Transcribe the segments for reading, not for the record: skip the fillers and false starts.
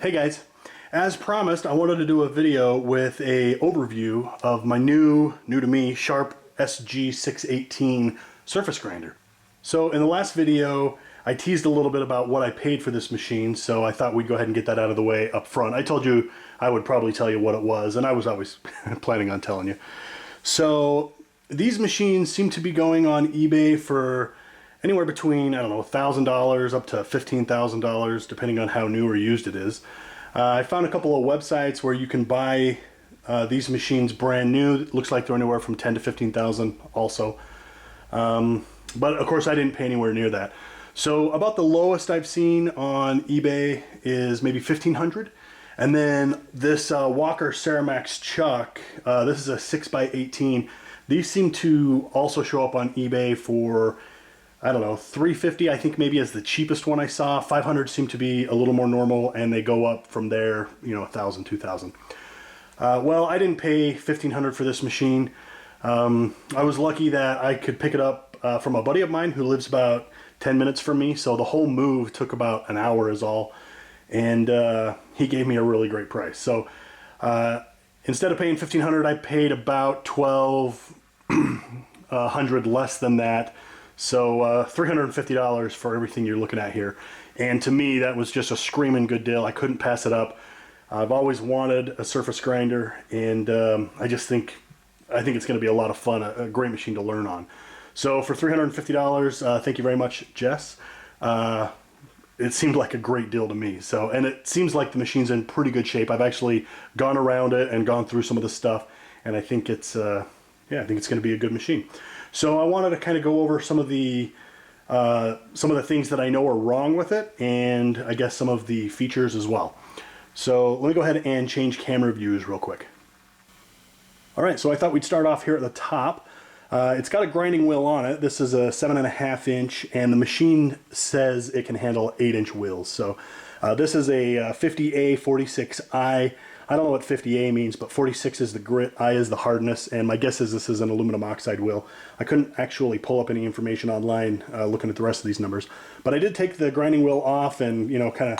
Hey guys, as promised, I wanted to do a video with a overview of my new to me Sharp SG618 surface grinder. So in the last video, I teased a little bit about what I paid for this machine, so I thought we'd go ahead and get that out of the way up front. I told you I would probably tell you what it was, and I was always planning on telling you. So these machines seem to be going on eBay for anywhere between, I don't know, $1,000 up to $15,000, depending on how new or used it is. I found a couple of websites where you can buy these machines brand new. It looks like they're anywhere from $10,000 to $15,000 also. But of course I didn't pay anywhere near that. So about the lowest I've seen on eBay is maybe $1,500. And then this Walker Ceramax Chuck, this is a 6x18. These seem to also show up on eBay for, I don't know, $350 I think maybe is the cheapest one I saw. $500 seem to be a little more normal, and they go up from there, you know, $1,000, $2,000. Well, I didn't pay $1,500 for this machine. I was lucky that I could pick it up from a buddy of mine who lives about 10 minutes from me, so the whole move took about an hour is all, and he gave me a really great price. So instead of paying $1,500, I paid about $1,200 less than that. So $350 for everything you're looking at here. And to me, that was just a screaming good deal. I couldn't pass it up. I've always wanted a surface grinder, and I think it's going to be a lot of fun, a great machine to learn on. So for $350, thank you very much, Jess. It seemed like a great deal to me. So, and it seems like the machine's in pretty good shape. I've actually gone around it and gone through some of the stuff, and I think it's yeah, I think it's going to be a good machine. So I wanted to kind of go over some of the things that I know are wrong with it, and I guess some of the features as well. So let me go ahead and change camera views real quick. All right, so I thought we'd start off here at the top. It's got a grinding wheel on it. This is a 7.5 inch, and the machine says it can handle 8-inch wheels. So this is a 50A 46i. I don't know what 50A means, but 46 is the grit, I is the hardness, and my guess is this is an aluminum oxide wheel. I couldn't actually pull up any information online looking at the rest of these numbers, but I did take the grinding wheel off and, you know, kind of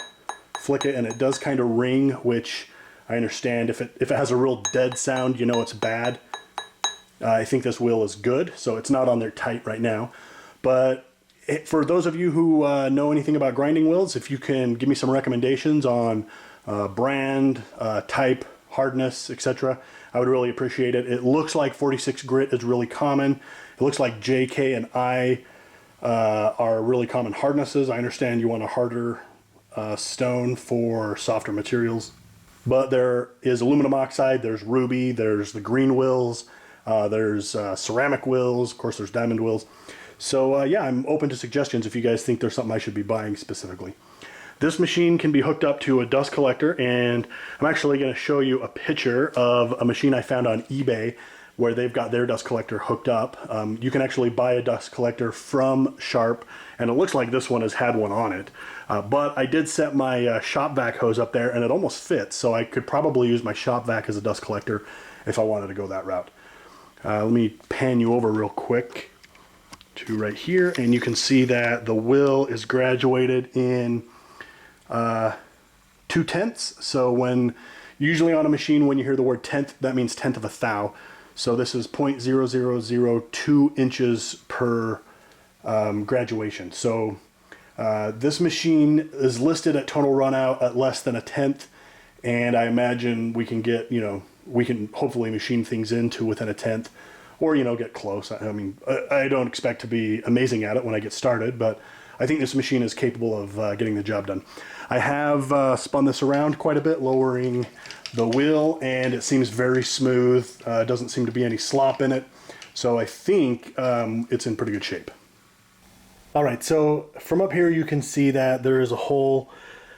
flick it, and it does kind of ring, which I understand. If it has a real dead sound, you know it's bad. I think this wheel is good, so it's not on there tight right now. But for those of you who know anything about grinding wheels, if you can give me some recommendations on brand, type, hardness, etc., I would really appreciate it. It looks like 46 grit is really common. It looks like J, K, and I are really common hardnesses. I understand you want a harder stone for softer materials, but there is aluminum oxide, there's ruby, there's the green wheels, there's ceramic wheels, of course there's diamond wheels. So yeah, I'm open to suggestions if you guys think there's something I should be buying specifically. This machine can be hooked up to a dust collector, and I'm actually going to show you a picture of a machine I found on eBay where they've got their dust collector hooked up. You can actually buy a dust collector from Sharp, and it looks like this one has had one on it. But I did set my shop vac hose up there, and it almost fits, so I could probably use my shop vac as a dust collector if I wanted to go that route. Let me pan you over real quick to right here, and you can see that the wheel is graduated in 2/10. So when usually on a machine when you hear the word tenth, that means tenth of a thou. So this is 0.0002 inches per graduation. So this machine is listed at total run out at less than a tenth, and I imagine we can get, you know, we can hopefully machine things into within a tenth, or, you know, get close. I mean, I don't expect to be amazing at it when I get started, but I think this machine is capable of getting the job done. I have spun this around quite a bit, lowering the wheel, and it seems very smooth. Doesn't seem to be any slop in it, so I think it's in pretty good shape. All right, so from up here you can see that there is a hole,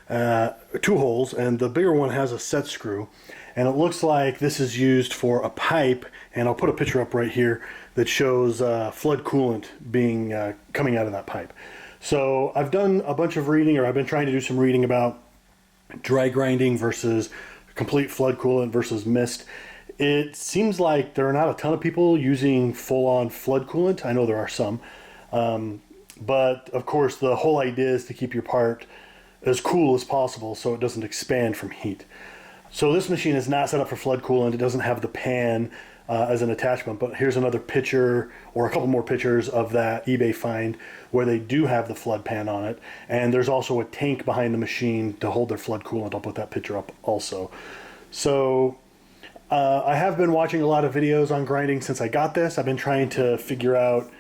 2 holes, and the bigger one has a set screw, and it looks like this is used for a pipe, and I'll put a picture up right here that shows flood coolant being coming out of that pipe. So I've done a bunch of reading, or I've been trying to do some reading about dry grinding versus complete flood coolant versus mist. It seems like there are not a ton of people using full-on flood coolant. I know there are some, but of course the whole idea is to keep your part as cool as possible so it doesn't expand from heat. So this machine is not set up for flood coolant. It doesn't have the pan as an attachment, but here's another picture, or a couple more pictures of that eBay find where they do have the flood pan on it. And there's also a tank behind the machine to hold their flood coolant. I'll put that picture up also. So I have been watching a lot of videos on grinding since I got this. I've been trying to figure out,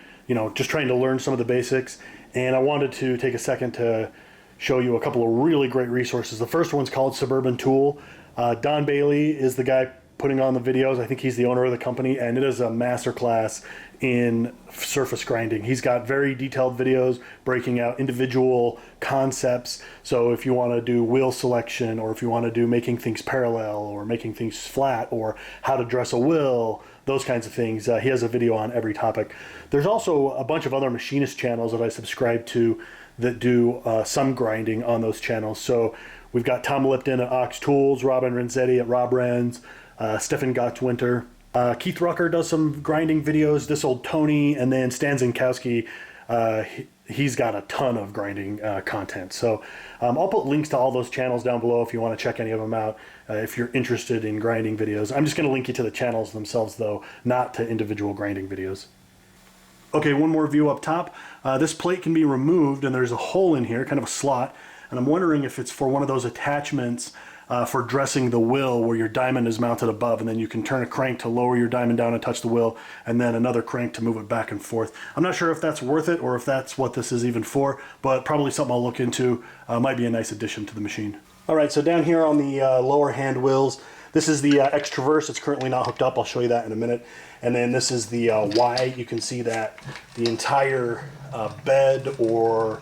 just trying to learn some of the basics. And I wanted to take a second to show you a couple of really great resources. The first one's called Suburban Tool. Don Bailey is the guy putting on the videos. I think he's the owner of the company, and it is a masterclass in surface grinding. He's got very detailed videos breaking out individual concepts. So if you want to do wheel selection, or if you want to do making things parallel, or making things flat, or how to dress a wheel, those kinds of things, he has a video on every topic. There's also a bunch of other machinist channels that I subscribe to that do some grinding on those channels. So we've got Tom Lipton at Ox Tools, Robin Renzetti at Rob Renz, Stefan Gottwinter. Keith Rucker does some grinding videos, This Old Tony, and then Stan Zinkowski, he's got a ton of grinding content. So I'll put links to all those channels down below if you want to check any of them out, if you're interested in grinding videos. I'm just going to link you to the channels themselves though, not to individual grinding videos. Okay, one more view up top. This plate can be removed, and there's a hole in here, kind of a slot, and I'm wondering if it's for one of those attachments for dressing the wheel where your diamond is mounted above, and then you can turn a crank to lower your diamond down and touch the wheel, and then another crank to move it back and forth. I'm not sure if that's worth it or if that's what this is even for, but probably something I'll look into. Might be a nice addition to the machine. All right, so down here on the lower hand wheels, this is the X-Traverse. It's currently not hooked up. I'll show you that in a minute. And then this is the Y. You can see that the entire bed, or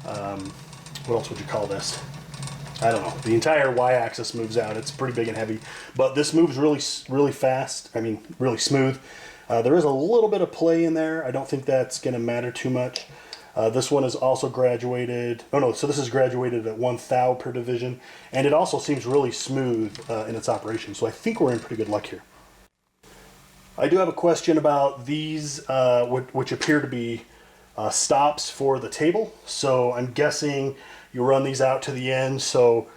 what else would you call this? I don't know. The entire Y-axis moves out. It's pretty big and heavy, but this moves really fast. I mean, really smooth. There is a little bit of play in there. I don't think that's going to matter too much. This one is also graduated. Oh no, so this is graduated at 1 thou per division, and it also seems really smooth in its operation. So I think we're in pretty good luck here. I do have a question about these, which appear to be stops for the table. So I'm guessing you run these out to the end, so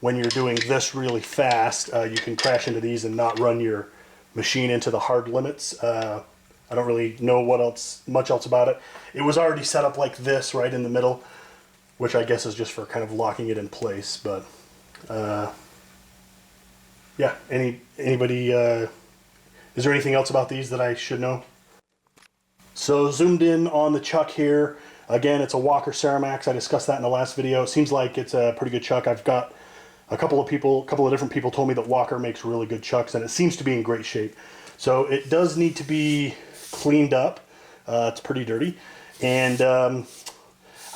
when you're doing this really fast, you can crash into these and not run your machine into the hard limits. I don't really know much else about it. It was already set up like this right in the middle, which I guess is just for kind of locking it in place. But yeah, anybody, is there anything else about these that I should know? So zoomed in on the chuck here. Again, it's a Walker Ceramax. I discussed that in the last video. It seems like it's a pretty good chuck. I've got a couple of different people told me that Walker makes really good chucks, and it seems to be in great shape. So it does need to be cleaned up. It's pretty dirty. And I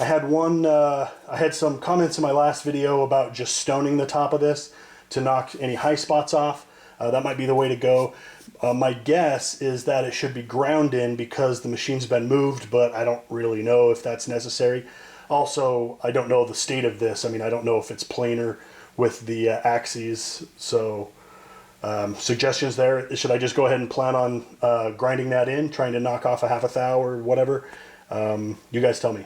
had some comments in my last video about just stoning the top of this to knock any high spots off. That might be the way to go. My guess is that it should be ground in because the machine's been moved, but I don't really know if that's necessary. Also, I don't know the state of this. I mean, I don't know if it's planar with the axes. So suggestions there. Should I just go ahead and plan on grinding that in, trying to knock off a 1/2 thou or whatever? You guys tell me.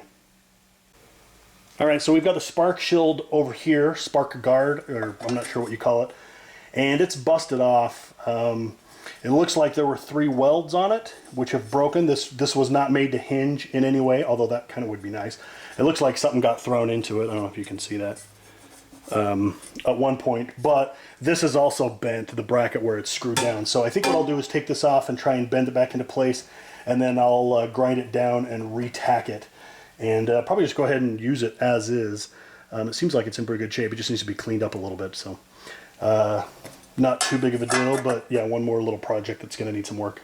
All right, so we've got the spark shield over here, spark guard, or I'm not sure what you call it, and it's busted off. It looks like there were 3 welds on it, which have broken. This was not made to hinge in any way, although that kind of would be nice. It looks like something got thrown into it. I don't know if you can see that at one point, but this is also bent, the bracket where it's screwed down. So I think what I'll do is take this off and try and bend it back into place, and then I'll grind it down and re-tack it, and probably just go ahead and use it as is. It seems like it's in pretty good shape. It just needs to be cleaned up a little bit. So not too big of a deal, but yeah, one more little project that's going to need some work.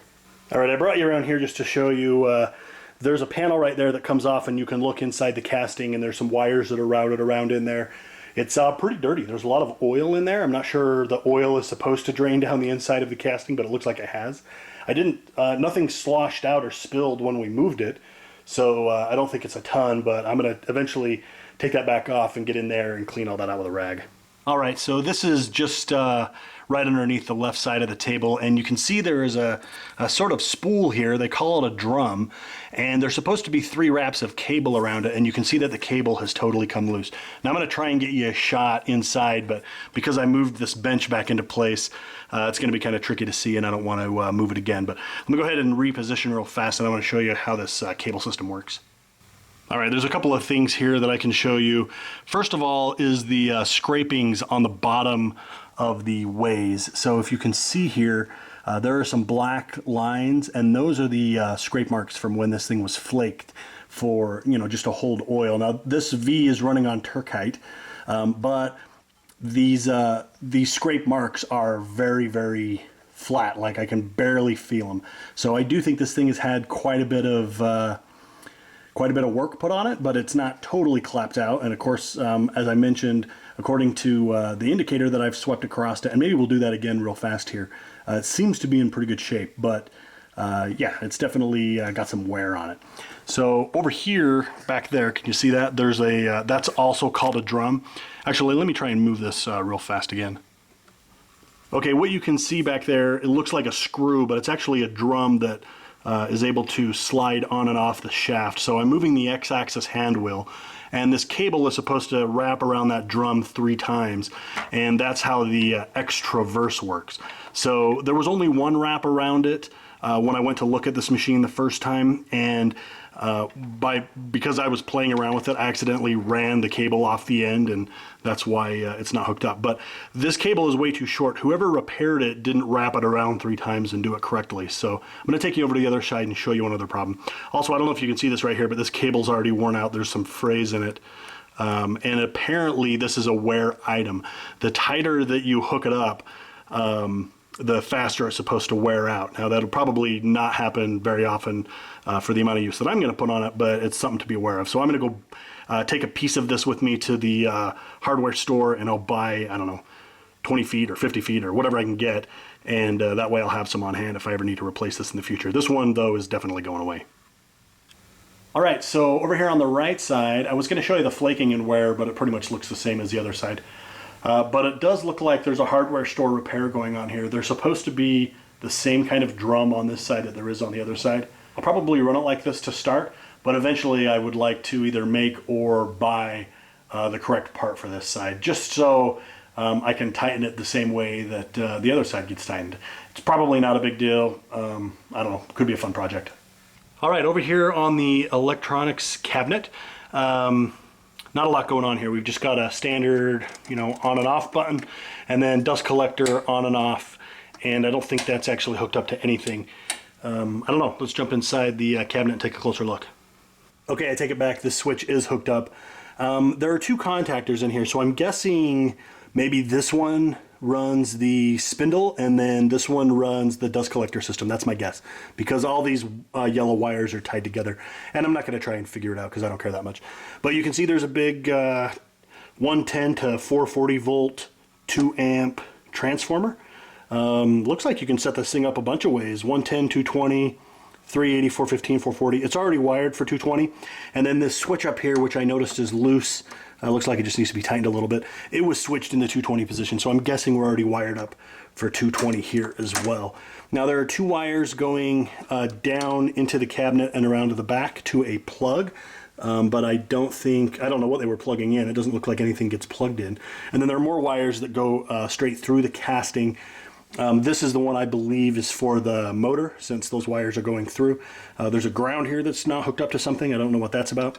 All right, I brought you around here just to show you there's a panel right there that comes off, and you can look inside the casting, and there's some wires that are routed around in there. It's pretty dirty. There's a lot of oil in there. I'm not sure the oil is supposed to drain down the inside of the casting, but it looks like it has. Nothing sloshed out or spilled when we moved it, so I don't think it's a ton, but I'm going to eventually take that back off and get in there and clean all that out with a rag. All right, so this is just right underneath the left side of the table, and you can see there is a sort of spool here. They call it a drum, and there's supposed to be 3 wraps of cable around it, and you can see that the cable has totally come loose. Now I'm going to try and get you a shot inside, but because I moved this bench back into place, it's going to be kind of tricky to see, and I don't want to move it again. But let me go ahead and reposition real fast, and I want to show you how this cable system works. All right, there's a couple of things here that I can show you. First of all is the scrapings on the bottom of the ways. So if you can see here, there are some black lines, and those are the scrape marks from when this thing was flaked for, you know, just to hold oil. Now this V is running on Turkite, but these scrape marks are very, very flat. Like I can barely feel them. So I do think this thing has had quite a bit of work put on it, but it's not totally clapped out. And of course, as I mentioned, according to the indicator that I've swept across it, and maybe we'll do that again real fast here, it seems to be in pretty good shape, but yeah, it's definitely got some wear on it. So over here, back there, can you see that? There's a, that's also called a drum. Actually, let me try and move this real fast again. Okay, what you can see back there, it looks like a screw, but it's actually a drum that is able to slide on and off the shaft. So I'm moving the X-axis hand wheel, and this cable is supposed to wrap around that drum 3 times, and that's how the X-traverse works. So there was only 1 wrap around it when I went to look at this machine the first time, and because I was playing around with it, I accidentally ran the cable off the end, and that's why it's not hooked up. But this cable is way too short. Whoever repaired it didn't wrap it around 3 times and do it correctly. So I'm going to take you over to the other side and show you one other problem. Also, I don't know if you can see this right here, but this cable's already worn out. There's some frays in it. And apparently this is a wear item. The tighter that you hook it up, the faster it's supposed to wear out. Now that'll probably not happen very often for the amount of use that I'm going to put on it, but it's something to be aware of. So I'm going to go take a piece of this with me to the hardware store, and I'll buy, I don't know, 20 feet or 50 feet or whatever I can get, and that way I'll have some on hand if I ever need to replace this in the future. This one, though, is definitely going away. All right, so over here on the right side, I was going to show you the flaking and wear, but it pretty much looks the same as the other side. But it does look like there's a hardware store repair going on here. There's supposed to be the same kind of drum on this side that there is on the other side. I'll probably run it like this to start, but eventually I would like to either make or buy the correct part for this side, just so I can tighten it the same way that the other side gets tightened. It's probably not a big deal. I don't know, could be a fun project. All right, over here on the electronics cabinet, not a lot going on here. We've just got a standard, you know, on and off button, and then dust collector on and off, and I don't think that's actually hooked up to anything. I don't know. Let's jump inside the cabinet and take a closer look. Okay, I take it back. This switch is hooked up. There are 2 contactors in here, so I'm guessing maybe this one runs the spindle and then this one runs the dust collector system. That's my guess, because all these yellow wires are tied together, and I'm not going to try and figure it out because I don't care that much. But you can see there's a big 110 to 440 volt 2 amp transformer. Looks like you can set this thing up a bunch of ways: 110, 220, 380, 415, 440. It's already wired for 220. And then this switch up here, which I noticed is loose, looks like it just needs to be tightened a little bit. It was switched in the 220 position, so I'm guessing we're already wired up for 220 here as well. Now there are 2 wires going down into the cabinet and around to the back to a plug. But I don't know what they were plugging in. It doesn't look like anything gets plugged in. And then there are more wires that go straight through the casting. This is the one I believe is for the motor, since those wires are going through. There's a ground here that's not hooked up to something. I don't know what that's about.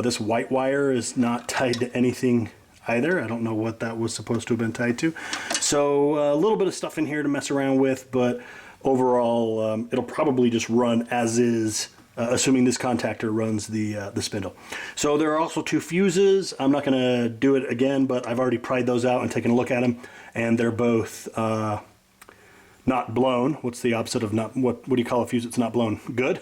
This white wire is not tied to anything either. I don't know what that was supposed to have been tied to. So a little bit of stuff in here to mess around with, but overall it'll probably just run as is, assuming this contactor runs the spindle. So there are also 2 fuses. I'm not going to do it again, but I've already pried those out and taken a look at them, and they're both not blown. What's the opposite of not? What do you call a fuse that's not blown? Good.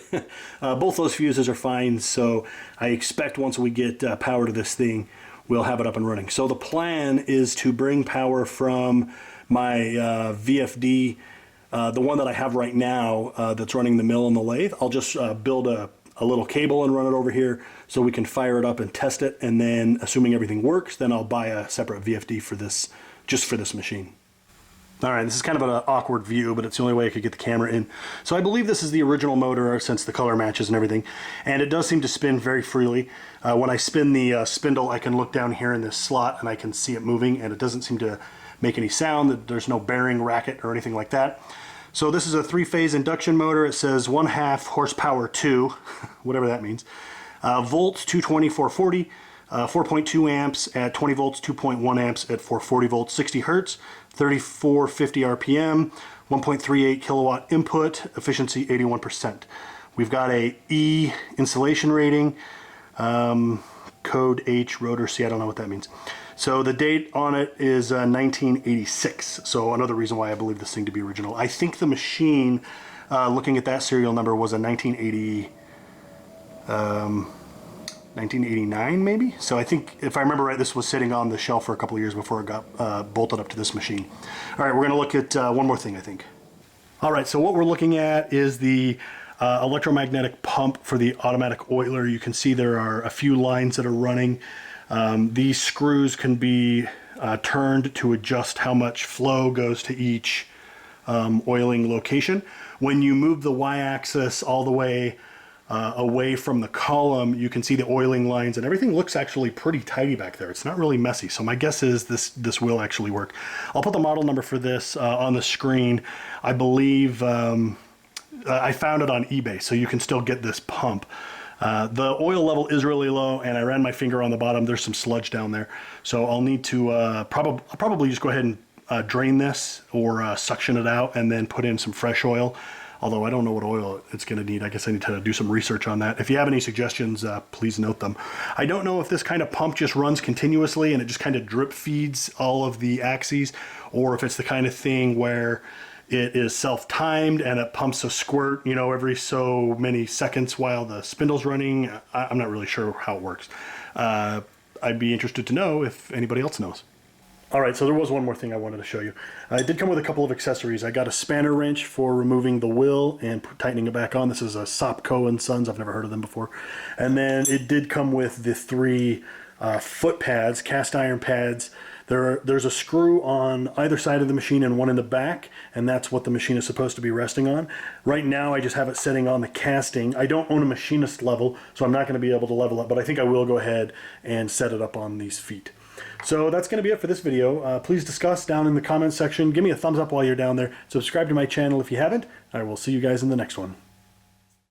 Both those fuses are fine, so I expect once we get power to this thing, we'll have it up and running. So the plan is to bring power from my VFD, the one that I have right now that's running the mill and the lathe. I'll just build a a little cable and run it over here so we can fire it up and test it, and then assuming everything works, then I'll buy a separate VFD for this, just for this machine. Alright, this is kind of an awkward view, but it's the only way I could get the camera in. So I believe this is the original motor since the color matches and everything, and it does seem to spin very freely. When I spin the spindle, I can look down here in this slot and I can see it moving, and it doesn't seem to make any sound. There's no bearing racket or anything like that. So this is a 3-phase induction motor. It says 1/2 horsepower 2, whatever that means. Volts 220, 440. 4.2 amps at 20 volts, 2.1 amps at 440 volts, 60 hertz, 3450 RPM, 1.38 kilowatt input, efficiency 81%. We've got a E installation rating, code H, rotor C, I don't know what that means. So the date on it is 1986, so another reason why I believe this thing to be original. I think the machine, looking at that serial number, was a 1989 maybe? So I think, if I remember right, this was sitting on the shelf for a couple of years before it got bolted up to this machine. All right, we're gonna look at one more thing, I think. All right, so what we're looking at is the electromagnetic pump for the automatic oiler. You can see there are a few lines that are running. These screws can be turned to adjust how much flow goes to each oiling location. When you move the y-axis all the way away from the column, you can see the oiling lines, and everything looks actually pretty tidy back there. It's not really messy, so my guess is this will actually work. I'll put the model number for this on the screen. I believe I found it on eBay, so you can still get this pump. The oil level is really low, and I ran my finger on the bottom. There's some sludge down there, so I'll need to probably just go ahead and drain this or suction it out and then put in some fresh oil. Although I don't know what oil it's going to need. I guess I need to do some research on that. If you have any suggestions, please note them. I don't know if this kind of pump just runs continuously and it just kind of drip feeds all of the axes, or if it's the kind of thing where it is self-timed and it pumps a squirt, you know, every so many seconds while the spindle's running. I'm not really sure how it works. I'd be interested to know if anybody else knows. All right, so there was one more thing I wanted to show you. It did come with a couple of accessories. I got a spanner wrench for removing the wheel and tightening it back on. This is a Sopco & Sons. I've never heard of them before. And then it did come with the 3 foot pads, cast iron pads. There's a screw on either side of the machine and one in the back, and that's what the machine is supposed to be resting on. Right now I just have it sitting on the casting. I don't own a machinist level, so I'm not going to be able to level up, but I think I will go ahead and set it up on these feet. So that's going to be it for this video. Please discuss down in the comments section. Give me a thumbs up while you're down there. Subscribe to my channel if you haven't. I will see you guys in the next one.